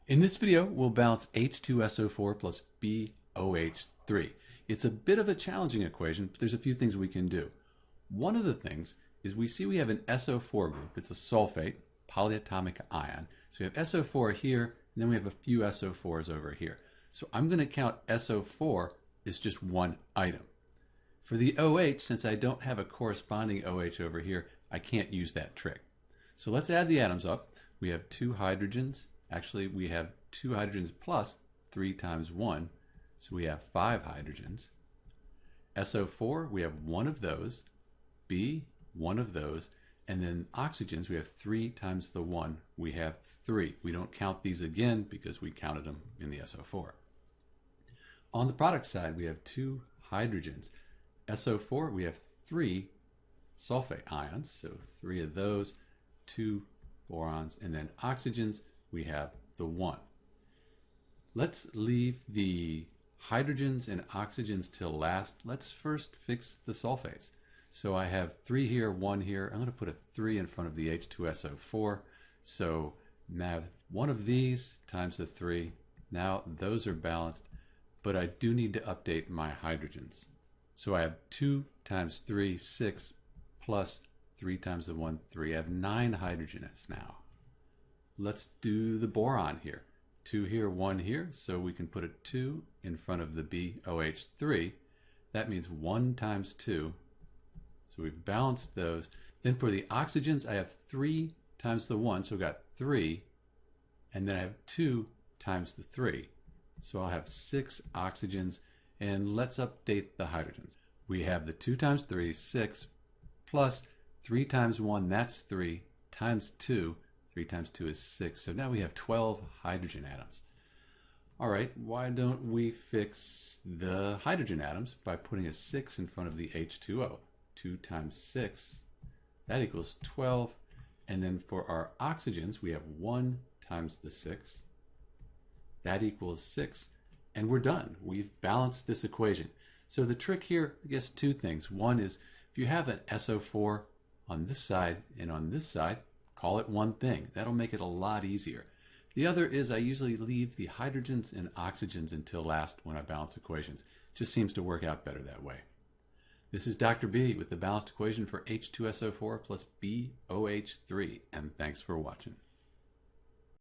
In this video, we'll balance H2SO4 plus BOH3. It's a bit of a challenging equation, but there's a few things we can do. One of the things is we have an SO4 group. It's a sulfate, polyatomic ion. So we have SO4 here, and then we have a few SO4s over here. So I'm going to count SO4 as just one item. For the OH, since I don't have a corresponding OH over here, I can't use that trick. So let's add the atoms up. We have two hydrogens. Actually, we have two hydrogens plus 3 times 1, so we have 5 hydrogens. SO4, we have one of those. B, one of those. And then oxygens, we have 3 times the 1, we have 3. We don't count these again because we counted them in the SO4. On the product side, we have 2 hydrogens. SO4, we have 3 sulfate ions, so 3 of those, 2 borons, and then oxygens, we have the 1. Let's leave the hydrogens and oxygens till last. Let's first fix the sulfates. So I have 3 here, 1 here. I'm going to put a 3 in front of the H2SO4. So now one of these times the 3. Now those are balanced, but I do need to update my hydrogens. So I have 2 times 3, 6, plus 3 times the 1, 3. I have 9 hydrogens now. Let's do the boron here. 2 here, 1 here, so we can put a 2 in front of the BOH3. That means 1 times 2. So we've balanced those. Then for the oxygens, I have 3 times the 1, so we've got 3. And then I have 2 times the 3. So I'll have 6 oxygens. And let's update the hydrogens. We have the 2 times 3, 6, plus 3 times 1, that's 3, times 2. 3 times 2 is 6. So now we have 12 hydrogen atoms. All right, why don't we fix the hydrogen atoms by putting a 6 in front of the H2O? 2 times 6, that equals 12. And then for our oxygens, we have 1 times the 6. That equals 6. And we're done. We've balanced this equation. So the trick here, I guess 2 things. One is if you have an SO4 on this side and on this side, call it one thing. That'll make it a lot easier. The other is I usually leave the hydrogens and oxygens until last when I balance equations. Just seems to work out better that way. This is Dr. B with the balanced equation for H2SO4 plus BOH3, and thanks for watching.